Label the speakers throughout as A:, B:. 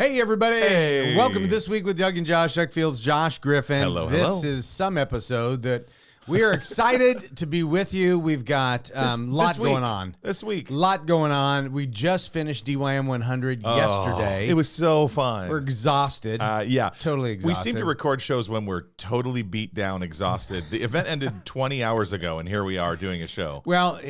A: Hey, everybody.
B: Hey.
A: Welcome to This Week with Doug and Josh Duckfield's Josh Griffin.
B: Hello,
A: This
B: hello.
A: is some episode that we are excited to be with you. We've got a lot going on.
B: This week.
A: Lot going on. We just finished DYM 100 yesterday.
B: It was so fun.
A: We're exhausted.
B: Yeah.
A: Totally exhausted.
B: We seem to record shows when we're totally beat down, exhausted. The event ended 20 hours ago, and here we are doing a show.
A: Well,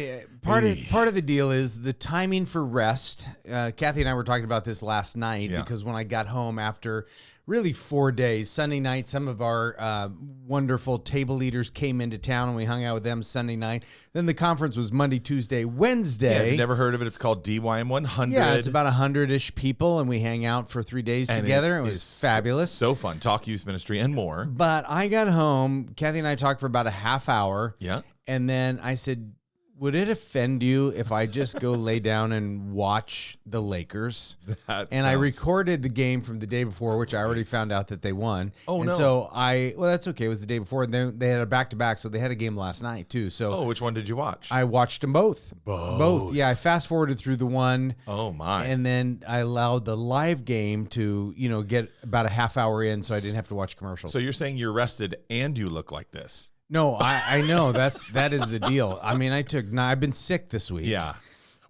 A: part of the deal is the timing for rest. Kathy and I were talking about this last night because when I got home after really 4 days, Sunday night, some of our wonderful table leaders came into town and we hung out with them Sunday night. Then the conference was Monday, Tuesday, Wednesday.
B: Yeah, if you've never heard of it, it's called DYM 100.
A: Yeah, it's about 100-ish people, and we hang out for 3 days together. It was fabulous.
B: So fun. Talk youth ministry and more.
A: But I got home, Kathy and I talked for about a half hour.
B: Yeah.
A: And then I said, would it offend you if I just go lay down and watch the Lakers? I recorded the game from the day before, which I already found out that they won. Oh, and no. So that's okay. It was the day before. And then they had a back-to-back, so they had a game last night, too. So
B: which one did you watch?
A: I watched them both. Both. Yeah, I fast-forwarded through the one.
B: Oh, my.
A: And then I allowed the live game to, get about a half hour in so I didn't have to watch commercials.
B: So you're saying you're rested and you look like this?
A: No, I know that is the deal. I mean, I've been sick this week.
B: Yeah.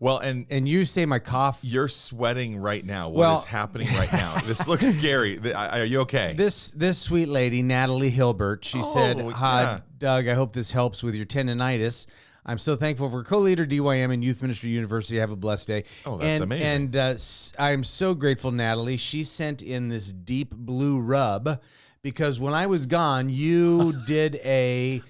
B: Well, and
A: you say my cough.
B: You're sweating right now. What is happening right now? This looks scary. Are you okay?
A: This sweet lady, Natalie Hilbert, she said, "Hi, Doug. I hope this helps with your tendonitis. I'm so thankful for co-leader DYM and Youth Ministry University. Have a blessed day."
B: Oh, that's amazing.
A: And I'm so grateful, Natalie. She sent in this deep blue rub. Because when I was gone, you did a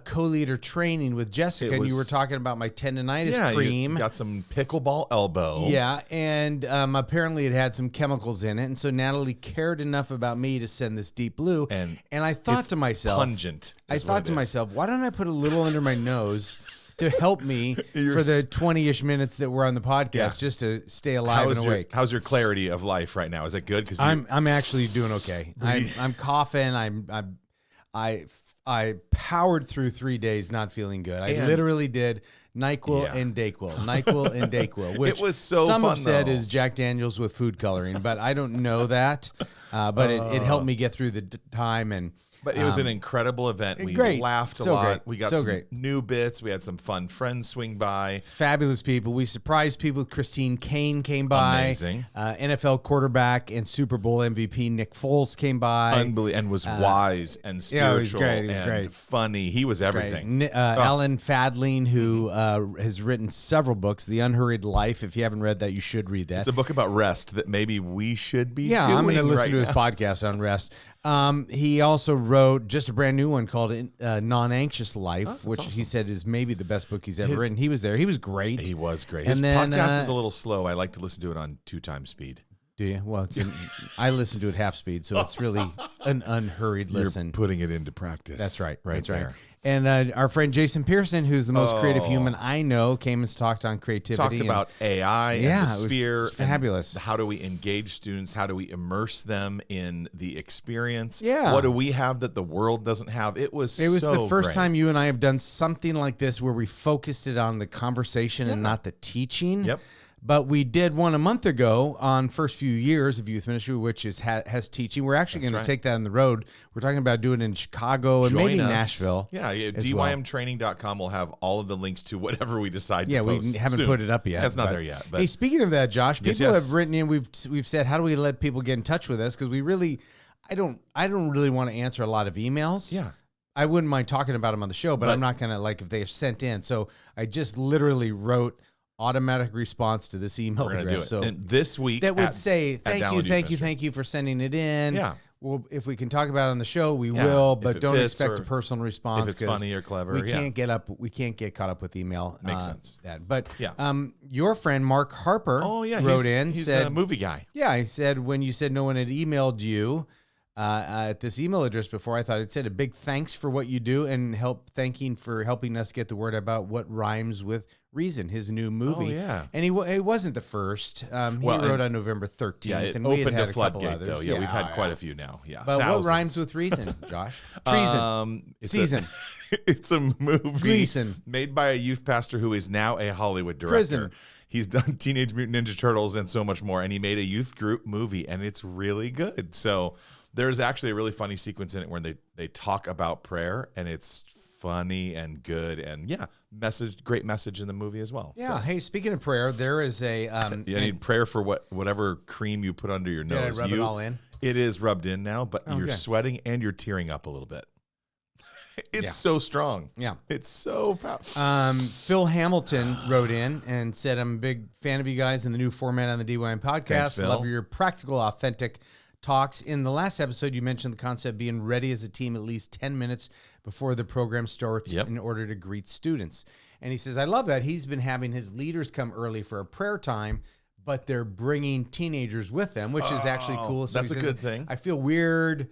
A: co-leader training with Jessica, and you were talking about my tendonitis cream.
B: You got some pickleball elbow.
A: Yeah, and apparently it had some chemicals in it, and so Natalie cared enough about me to send this deep blue. And I thought to myself,
B: pungent.
A: I thought to myself, why don't I put a little under my nose to help me for the 20-ish minutes that we're on the podcast, just to stay alive and awake.
B: How's your clarity of life right now? Is it good? Because
A: I'm actually doing okay. I'm coughing. I powered through 3 days not feeling good. I literally did NyQuil and DayQuil. NyQuil and DayQuil, which
B: it was so
A: some
B: fun,
A: have said
B: though.
A: is Jack Daniels with food coloring, but I don't know that. But it helped me get through the time and.
B: But it was an incredible event. We laughed a lot. Great. We got some new bits. We had some fun friends swing by.
A: Fabulous people. We surprised people. Christine Kane came by.
B: Amazing.
A: NFL quarterback and Super Bowl MVP Nick Foles came by.
B: Unbelievable. And was wise and spiritual
A: he was great.
B: Funny. He was everything.
A: Alan Fadling, who has written several books, The Unhurried Life. If you haven't read that, you should read that.
B: It's a book about rest that maybe we should be doing.
A: I'm going to listen to his podcast on rest. He also wrote just a brand new one called Non-Anxious Life, which he said is maybe the best book he's ever written. He was there. He was great.
B: He was great. His podcast is a little slow. I like to listen to it on 2x speed.
A: Do you? Well, I listen to it half speed, so it's really an unhurried listen.
B: You're putting it into practice.
A: That's right.
B: That's
A: right. And our friend Jason Pearson, who's the most creative human I know, came and talked on creativity.
B: Talked about AI and the sphere.
A: It was fabulous.
B: How do we engage students? How do we immerse them in the experience?
A: Yeah.
B: What do we have that the world doesn't have? It was
A: the first
B: great.
A: time you and I have done something like this where we focused it on the conversation and not the teaching.
B: Yep.
A: But we did one a month ago on first few years of youth ministry, which has teaching. We're actually going to take that on the road. We're talking about doing it in Chicago and maybe Nashville.
B: Yeah, dymtraining.com will have all of the links to whatever we decide to post.
A: We haven't put it up yet.
B: That's not there yet. But
A: hey, speaking of that, Josh, people have written in. We've said, how do we let people get in touch with us? Because I don't really want to answer a lot of emails.
B: Yeah.
A: I wouldn't mind talking about them on the show, but I'm not going to if they're sent in. So I just literally wrote automatic response to this email address. So
B: and this week
A: that would say thank you for sending it in.
B: Yeah.
A: Well, if we can talk about it on the show, we will, but don't expect a personal response.
B: If it's funny or clever,
A: we can't get caught up with email.
B: Makes sense.
A: But your friend Mark Harper wrote in.
B: He's
A: said,
B: a movie guy.
A: Yeah, he said when you said no one had emailed you at this email address before, I thought it said a big thanks for what you do and thanking for helping us get the word about what rhymes with reason, his new movie.
B: Oh, yeah.
A: And he wasn't the first. He wrote on November 13th.
B: Yeah, it
A: and
B: opened
A: we had
B: a
A: a
B: floodgate,
A: couple
B: though.
A: others.
B: Yeah, we've had quite a few now. Yeah,
A: but
B: thousands.
A: what rhymes with reason, Josh? Treason.
B: Treason. It's a movie
A: Gleason.
B: made by a youth pastor who is now a Hollywood director.
A: Prison.
B: He's done Teenage Mutant Ninja Turtles and so much more. And he made a youth group movie, and it's really good. So there's actually a really funny sequence in it where they talk about prayer, and it's funny and good, and great message in the movie as well.
A: Yeah.
B: So,
A: Hey, speaking of prayer, there is a
B: you need prayer for whatever cream you put under your nose.
A: Did I rub it all in?
B: It is rubbed in now, but you're sweating and you're tearing up a little bit. It's so strong.
A: Yeah.
B: It's so powerful.
A: Phil Hamilton wrote in and said, I'm a big fan of you guys and the new format on the DYM podcast.
B: Thanks, Phil.
A: Love your practical, authentic talks. In the last episode, you mentioned the concept of being ready as a team at least 10 minutes before the program starts in order to greet students. And he says, I love that. He's been having his leaders come early for a prayer time, but they're bringing teenagers with them, which is actually cool. So
B: that's a good thing.
A: I feel weird,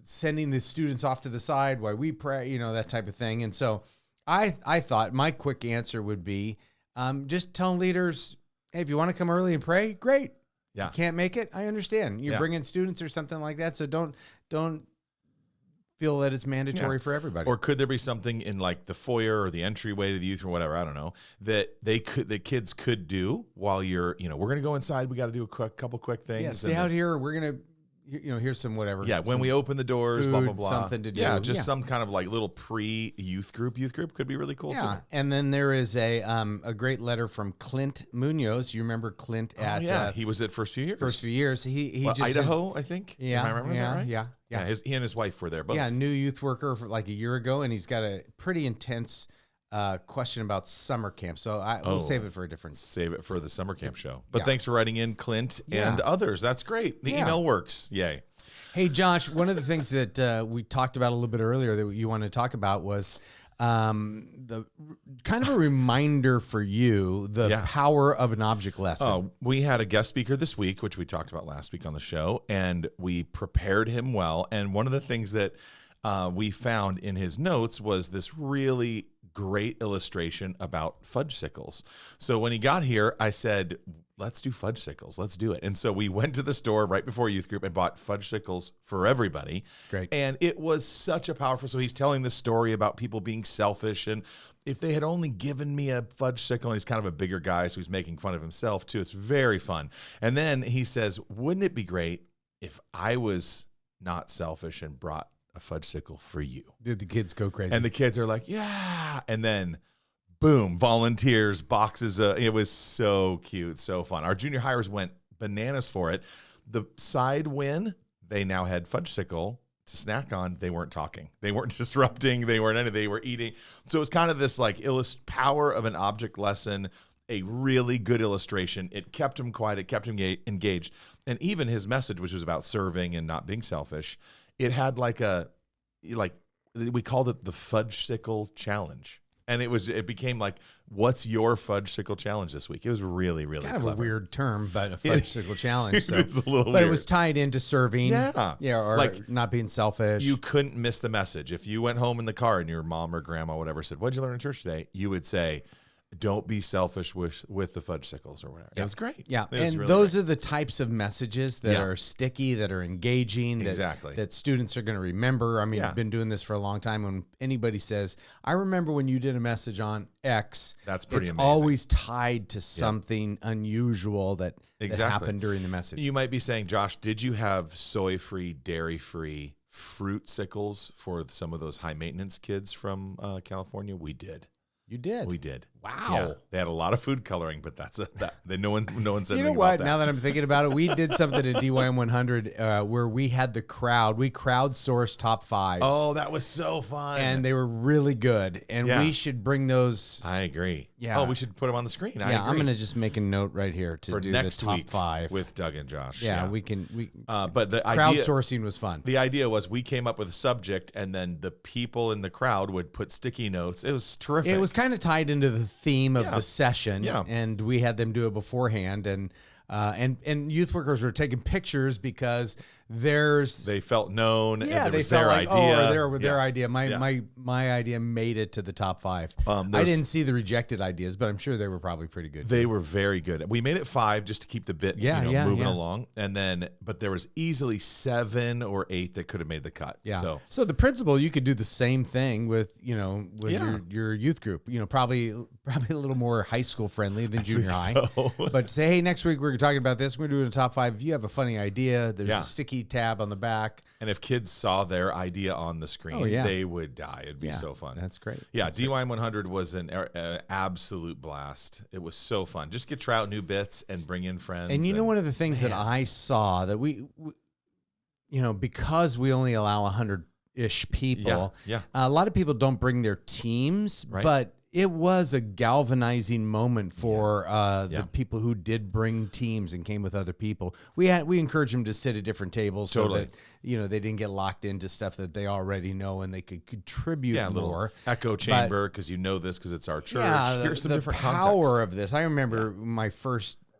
A: sending the students off to the side while we pray, that type of thing. And so I thought my quick answer would be just tell leaders, hey, if you want to come early and pray, great.
B: Yeah.
A: You can't make it, I understand. You're bringing students or something like that, so don't feel that it's mandatory for everybody.
B: Or could there be something in like the foyer or the entryway to the youth or whatever, I don't know, that the kids could do while you're, we're going to go inside, we got to do a couple quick things.
A: Yeah, stay out here, we're going to here's some whatever.
B: Yeah, when we open the doors,
A: food,
B: blah, blah, blah.
A: something to do.
B: Yeah, just some kind of like little pre-youth group. Youth group could be really cool too.
A: And then there is a great letter from Clint Munoz. You remember Clint at
B: he was at First Few Years.
A: He
B: well,
A: just
B: Idaho, I think.
A: Yeah,
B: am I remembering that right?
A: Yeah.
B: He and his wife were there both.
A: Yeah, new youth worker for like a year ago, and he's got a pretty intense question about summer camp. So we'll save it for a different.
B: Save it for the summer camp show. But thanks for writing in, Clint, and others. That's great. The email works. Yay.
A: Hey, Josh, one of the things that we talked about a little bit earlier that you wanted to talk about was the kind of a reminder for you, the power of an object lesson.
B: Oh, we had a guest speaker this week, which we talked about last week on the show, and we prepared him well. And one of the things that we found in his notes was this really great illustration about Fudgsicles. So when he got here, I said, let's do Fudgsicles. Let's do it. And so we went to the store right before youth group and bought Fudgsicles for everybody.
A: Great.
B: And it was such a powerful, so he's telling this story about people being selfish, and if they had only given me a Fudgsicle, and he's kind of a bigger guy, so he's making fun of himself too. It's very fun. And then he says, wouldn't it be great if I was not selfish and brought a Fudgsicle for you?
A: Did the kids go crazy?
B: And the kids are like, yeah. And then boom, volunteers, boxes. It was so cute, so fun. Our junior hires went bananas for it. The side win, they now had Fudgsicle to snack on. They weren't talking. They weren't disrupting. They weren't anything. They were eating. So it was kind of this like power of an object lesson, a really good illustration. It kept him quiet. It kept him engaged. And even his message, which was about serving and not being selfish, it had we called it the Fudgsicle Challenge. And it became like, what's your Fudgsicle challenge this week? It was really, really
A: kind
B: clever.
A: Of a weird term, but a Fudgsicle challenge. So.
B: It was a little
A: but
B: weird.
A: It was tied into serving.
B: Yeah.
A: Or
B: like,
A: not being selfish.
B: You couldn't miss the message. If you went home in the car and your mom or grandma or whatever said, what'd you learn in church today? You would say, don't be selfish with the Fudgsicles or whatever. It was great.
A: Yeah.
B: And
A: really those are the types of messages that are sticky, that are engaging, that students are going to remember. I mean, I've been doing this for a long time. When anybody says, I remember when you did a message on X,
B: that's pretty amazing.
A: Always tied to something unusual that happened during the message.
B: You might be saying, Josh, did you have soy-free, dairy-free Fruitsicles for some of those high-maintenance kids from California? We did.
A: You did?
B: We did.
A: Wow.
B: Yeah, they had a lot of food coloring, but no one said anything about that.
A: You know what? Now that I'm thinking about it, we did something at DYM 100 where we had we crowdsourced top fives.
B: Oh, that was so fun.
A: And they were really good. And we should bring those.
B: I agree.
A: Yeah.
B: Oh, we should put them on the screen. I agree.
A: I'm going to just make a note right here to do
B: next
A: the top
B: week
A: 5
B: with Doug and Josh.
A: Yeah, we can.
B: But the
A: crowdsourcing was fun.
B: The idea was we came up with a subject, and then the people in the crowd would put sticky notes. It was terrific.
A: It was kind of tied into the theme of the session,
B: Yeah.
A: and we had them do it beforehand, and And youth workers were taking pictures because
B: they felt known.
A: Yeah,
B: and
A: they
B: was their
A: felt like,
B: idea.
A: their idea. My idea made it to the top 5. I didn't see the rejected ideas, but I'm sure they were probably pretty good.
B: They were very good. We made it 5 just to keep the bit moving along, but there was easily 7 or 8 that could have made the cut.
A: Yeah. So the principal, you could do the same thing with your youth group. Probably a little more high school friendly than junior high. So. But say, hey, next week we're talking about this. We're doing a top 5. If you have a funny idea, there's a sticky tab on the back.
B: And if kids saw their idea on the screen, they would die. It'd be so fun.
A: That's great.
B: Yeah, DYM 100 was an absolute blast. It was so fun. Just get try out new bits and bring in friends.
A: And one of the things that I saw that we because we only allow 100-ish people, a lot of people don't bring their teams, but it was a galvanizing moment for the people who did bring teams and came with other people. We encouraged them to sit at different tables so that they didn't get locked into stuff that they already know and they could contribute more.
B: Echo chamber because this because it's our church.
A: Yeah,
B: here's some different
A: power
B: context.
A: of this. I remember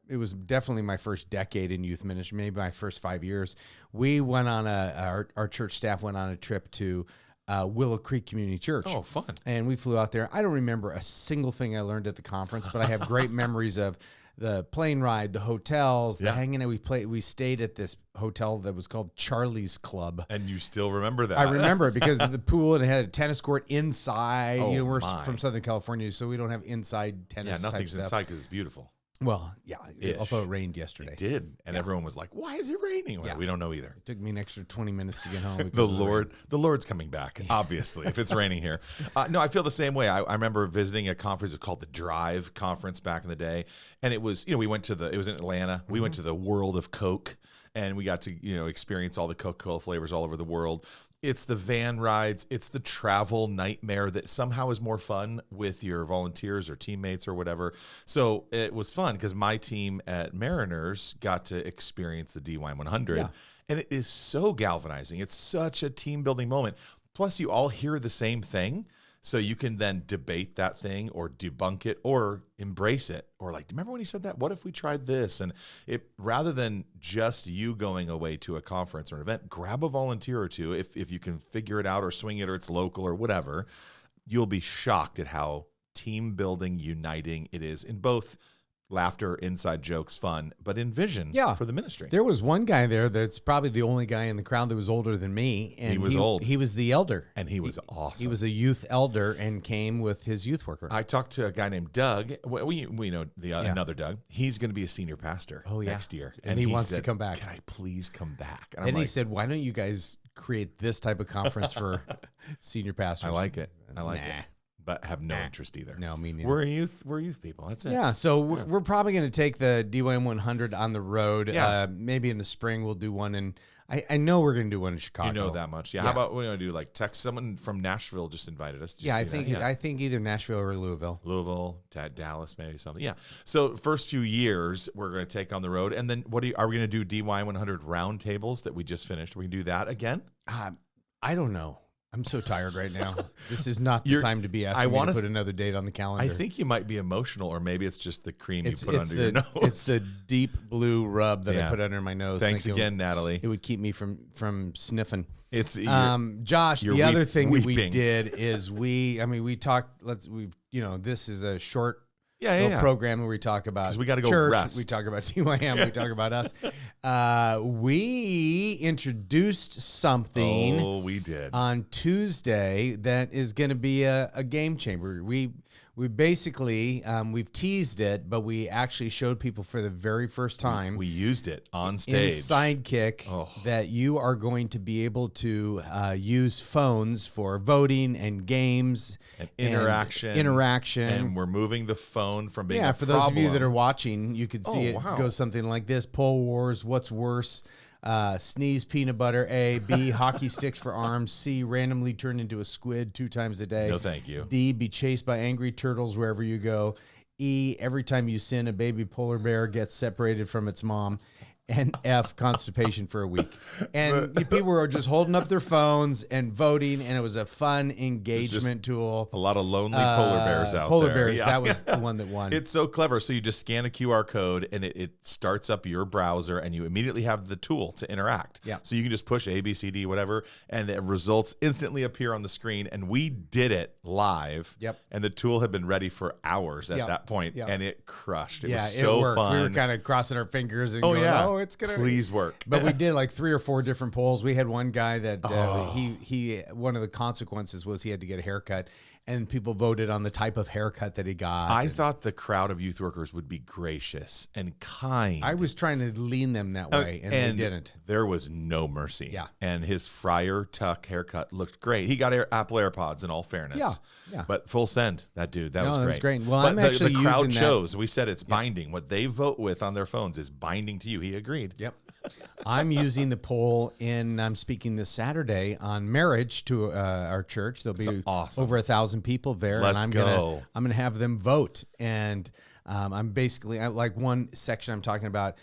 A: it was definitely my first decade in youth ministry, maybe my first 5 years. We went on our church staff went on a trip to Willow Creek Community Church.
B: Oh, fun.
A: And we flew out there. I don't remember a single thing I learned at the conference, but I have great memories of the plane ride, the hotels, the hanging out. We stayed at this hotel that was called Charlie's Club.
B: And you still remember that?
A: I remember it because of the pool, and it had a tennis court inside.
B: Oh,
A: we're from Southern California, so we don't have inside tennis.
B: Yeah, nothing's
A: type
B: inside because it's beautiful.
A: Well, yeah, although it rained yesterday.
B: It did. And everyone was like, why is it raining? Well, we don't know either.
A: It took me an extra 20 minutes to get home.
B: The Lord's coming back, obviously, if it's raining here. No, I feel the same way. I remember visiting a conference called the Drive Conference back in the day. And it was, we went to it was in Atlanta. We went to the World of Coke, and we got to, experience all the Coca-Cola flavors all over the world. It's the van rides. It's the travel nightmare that somehow is more fun with your volunteers or teammates or whatever. So it was fun because my team at Mariners got to experience the DY 100. Yeah. And it is so galvanizing. It's such a team building moment. Plus, you all hear the same thing. So you can then debate that thing or debunk it or embrace it. Or like, remember when he said that? What if we tried this? And rather than just you going away to a conference or an event, grab a volunteer or two if you can figure it out or swing it or it's local or whatever. You'll be shocked at how team building, uniting it is in both laughter, inside jokes, fun, but in vision for the ministry.
A: There was one guy there that's probably the only guy in the crowd that was older than me. And
B: he was old.
A: He was the elder.
B: And he was awesome.
A: He was a youth elder and came with his youth worker.
B: I talked to a guy named Doug. We know another Doug. He's going to be a senior pastor next year.
A: And he wants to come back.
B: Can I please come back?
A: And he said, why don't you guys create this type of conference for senior pastors?
B: I like it. But have no interest either.
A: No, me neither.
B: We're youth people. That's it.
A: Yeah, so we're probably going to take the DYM 100 on the road.
B: Yeah.
A: Maybe in the spring we'll do one in. I know we're going to do one in Chicago.
B: You know that much. Yeah. How about we're going to do like text someone from Nashville just invited us.
A: I think either Nashville or Louisville,
B: Dallas, maybe something. Yeah. So first few years we're going to take on the road, and then are we going to do DY 100 roundtables that we just finished? Are we can do that again?
A: I don't know. I'm so tired right now. This is not the time to be asking me to put another date on the calendar.
B: I think you might be emotional, or maybe it's just the cream you put under your nose.
A: It's the deep blue rub that I put under my nose.
B: Thanks again, Natalie.
A: It would keep me from sniffing.
B: It's
A: Josh. The other thing that we did is we talked. This is a short. Program where we talk about
B: we got to go
A: church,
B: rest.
A: we talk about TYM, we talk about us. We introduced something.
B: Oh, we did
A: on Tuesday that is going to be a game changer. We basically we've teased it, but we actually showed people for the very first time.
B: We used it on stage
A: in Sidekick that you are going to be able to use phones for voting and games
B: and interaction. And we're moving the phone from being
A: for those of you that are watching, you could see it go something like this: Poll Wars, what's worse? Sneeze peanut butter, A. B, hockey sticks for arms. C, randomly turn into a squid 2 times a day.
B: No, thank you.
A: D, be chased by angry turtles wherever you go. E, every time you sin, a baby polar bear gets separated from its mom. and F, constipation for a week. And people were just holding up their phones and voting, and it was a fun engagement tool.
B: A lot of lonely polar bears out
A: polar
B: there.
A: Bears, that was the one that won.
B: It's so clever. So you just scan a QR code, and it starts up your browser, and you immediately have the tool to interact.
A: Yeah.
B: So you can just push A, B, C, D, whatever, and the results instantly appear on the screen. And we did it live.
A: Yep.
B: And the tool had been ready for hours at that point, and it crushed. It was so
A: it worked.
B: fun.
A: We were kind of crossing our fingers and going, oh, it's going to
B: please work.
A: But we did like 3 or 4 different polls. We had one guy that he one of the consequences was he had to get a haircut, and people voted on the type of haircut that he got.
B: I thought the crowd of youth workers would be gracious and kind.
A: I was trying to lean them that way, and they didn't.
B: There was no mercy.
A: Yeah.
B: And his Friar Tuck haircut looked great. He got Apple AirPods, in all fairness.
A: Yeah.
B: But full send, that dude. That was great.
A: That was great. Well,
B: but
A: I'm actually
B: the crowd
A: using
B: chose. We said it's binding. What they vote with on their phones is binding to you. He agreed.
A: Yep. I'm using the poll I'm speaking this Saturday on marriage to our church. There'll be
B: awesome.
A: over 1,000 people there.
B: Let's
A: I'm
B: go.
A: gonna have them vote. And I'm basically like one section I'm talking about,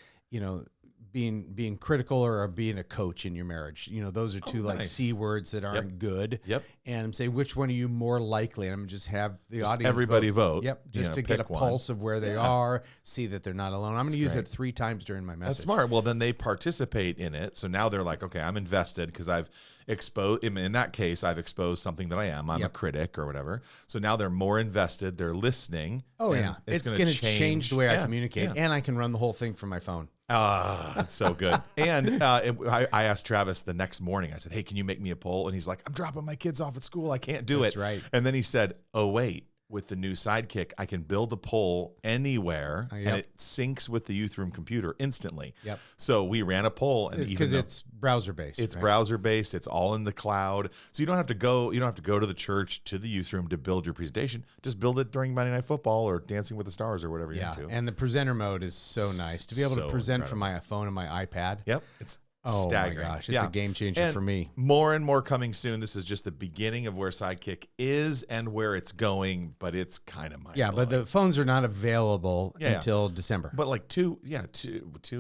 A: being critical or being a coach in your marriage. Those are two like C words that aren't good.
B: Yep.
A: And I'm saying, which one are you more likely? And I'm just have the audience
B: everybody vote.
A: Yep. Just to get a pulse of where they are, see that they're not alone. I'm going to use it 3 times during my message.
B: That's smart. Well, then they participate in it. So now they're like, okay, I'm invested because I've exposed, in that case, I've exposed something that I am. I'm a critic or whatever. So now they're more invested. They're listening.
A: Oh, yeah. It's going to change the way I communicate.
B: Yeah.
A: And I can run the whole thing from my phone.
B: That's so good. And I asked Travis the next morning, I said, hey, can you make me a poll? And he's like, I'm dropping my kids off at school. I can't do it.
A: That's right.
B: And then he said, oh, wait. With the new Sidekick, I can build a poll anywhere, and it syncs with the youth room computer instantly.
A: Yep.
B: So we ran a poll, and
A: because it's browser based.
B: It's browser based. It's all in the cloud, so you don't have to go. You don't have to go to the church to the youth room to build your presentation. Just build it during Monday Night Football or Dancing with the Stars or whatever you're into.
A: And the presenter mode is so nice to be able to present from my phone and my iPad.
B: Yep. It's
A: staggering. My gosh, it's a game changer for me.
B: More and more coming soon. This is just the beginning of where Sidekick is and where it's going, but it's kind of mind-blowing.
A: Yeah, but the phones are not available until December.
B: But like 2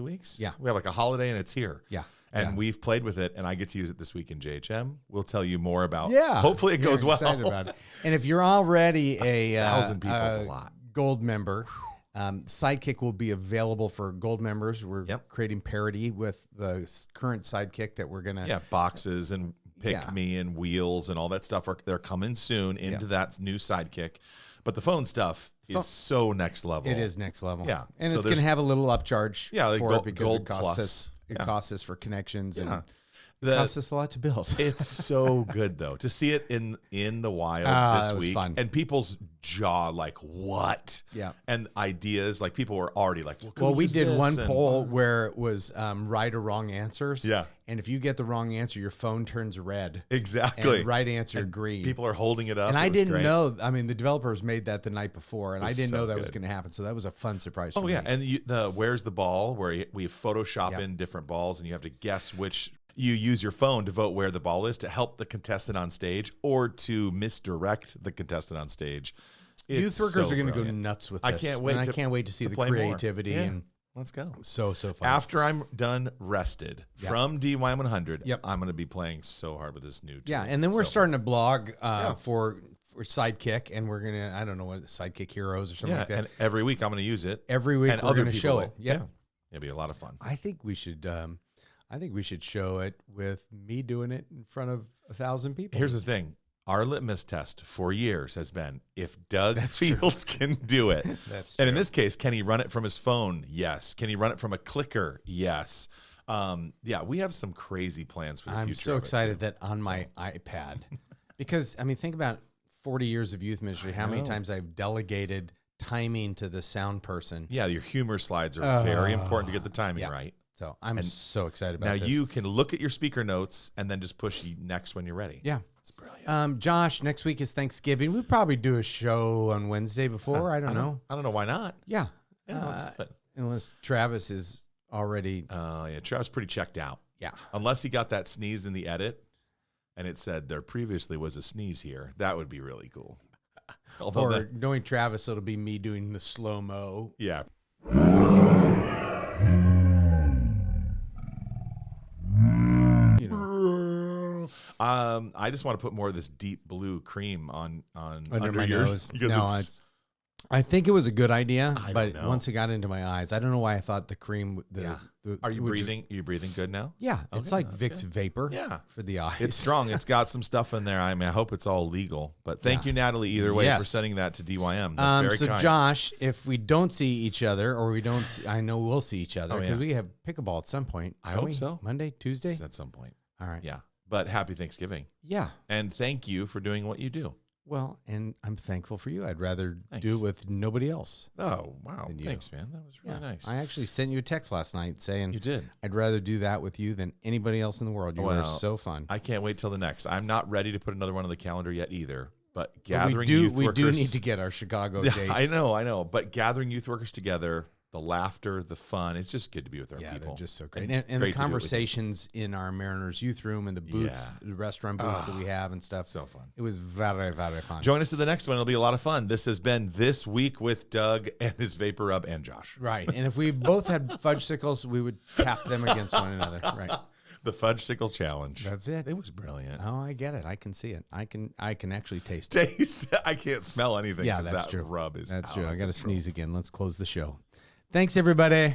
B: weeks?
A: Yeah.
B: We have like a holiday and it's here.
A: Yeah.
B: And we've played with it, and I get to use it this week in JHM. We'll tell you more about hopefully it goes well.
A: About it. And if you're already a
B: 1,000 people is a lot.
A: Gold member, Sidekick will be available for gold members. We're creating parity with the current Sidekick that we're going to...
B: Yeah, boxes and Pick Me and wheels and all that stuff. They're coming soon into that new Sidekick. But the phone stuff is so next level.
A: It is next level.
B: Yeah.
A: And it's going to have a little upcharge for it because
B: gold
A: it costs us. It costs us for connections and it costs us a lot to build.
B: It's so good though to see it in the wild this week, fun. And people's jaw like what?
A: Yeah,
B: and ideas like people were already like,
A: well, we did one poll where it was right or wrong answers.
B: Yeah,
A: and if you get the wrong answer, your phone turns red.
B: Exactly.
A: And right answer green.
B: People are holding it up.
A: And I didn't know. I mean, the developers made that the night before, and I didn't know that was going to happen. So that was a fun surprise. For me.
B: And the where's the ball where we Photoshop in different balls, and you have to guess which. You use your phone to vote where the ball is to help the contestant on stage or to misdirect the contestant on stage.
A: Youth workers are going to go nuts with this.
B: I can't wait.
A: I can't wait to see the creativity and
B: let's go.
A: So fun.
B: After I'm done rested from DY100, I'm going to be playing so hard with this new tool.
A: Yeah, and then we're starting to blog for Sidekick, and we're going to, I don't know what, Sidekick Heroes or something like that.
B: And every week I'm going to use it.
A: Every week we're going to show it.
B: Yeah. It'll be a lot of fun.
A: I think we should show it with me doing it in front of 1,000 people.
B: Here's the thing. Our litmus test for years has been if Doug Fields can do it.
A: That's
B: and in this case, can he run it from his phone? Yes. Can he run it from a clicker? Yes. We have some crazy plans for the future.
A: I'm so excited that on my iPad, because, I mean, think about 40 years of youth ministry, how many times I've delegated timing to the sound person.
B: Yeah, your humor slides are very important to get the timing right.
A: So I'm so excited about this.
B: Now you can look at your speaker notes and then just push next when you're ready.
A: Yeah.
B: It's brilliant.
A: Josh, next week is Thanksgiving. We'll probably do a show on Wednesday before. I don't know.
B: I don't know why not.
A: Yeah.
B: Let's do it.
A: Unless Travis is already.
B: Travis pretty checked out.
A: Yeah.
B: Unless he got that sneeze in the edit and it said there previously was a sneeze here. That would be really cool.
A: Knowing Travis, it'll be me doing the slow-mo.
B: Yeah. I just want to put more of this deep blue cream on
A: under my nose.
B: Because
A: no, I think it was a good idea, but
B: know.
A: once it got into my eyes, I don't know why I thought the cream.
B: Are you breathing? Are you breathing good now?
A: Yeah, it's like Vicks Vapor.
B: Yeah.
A: For the eyes.
B: It's strong. It's got some stuff in there. I mean, I hope it's all legal. But thank you, Natalie, either way, for sending that to DYM. That's very kind.
A: Josh, if we don't see each other, or we don't, I know we'll see each other because we have pickleball at some point.
B: I hope so.
A: Monday, Tuesday,
B: at some point.
A: All right.
B: Yeah. But happy Thanksgiving.
A: Yeah.
B: And thank you for doing what you do.
A: Well, and I'm thankful for you. I'd rather do it with nobody else.
B: Oh, wow. Thanks, man. That was really nice.
A: I actually sent you a text last night saying
B: you did.
A: I'd rather do that with you than anybody else in the world. You are so fun.
B: I can't wait till the next. I'm not ready to put another one on the calendar yet either. But gathering youth workers.
A: We do need to get our Chicago dates.
B: I know. But gathering youth workers together, the laughter, the fun, it's just good to be with our people.
A: They're just so great. And the conversations in our Mariners youth room and the booths, the restaurant booths that we have and stuff.
B: So fun.
A: It was very, very fun.
B: Join us to the next one. It'll be a lot of fun. This has been This Week with Doug and his Vapor Rub and Josh.
A: Right. And if we both had Fudgsicles, we would tap them against one another. Right.
B: The Fudgsicle Challenge.
A: That's it.
B: It was brilliant.
A: Oh, I get it. I can see it. I can actually taste
B: it. I can't smell anything.
A: Yeah, that's
B: that
A: true.
B: rub is
A: That's
B: out
A: true.
B: of
A: I got to
B: control.
A: sneeze again. Let's close the show. Thanks, everybody.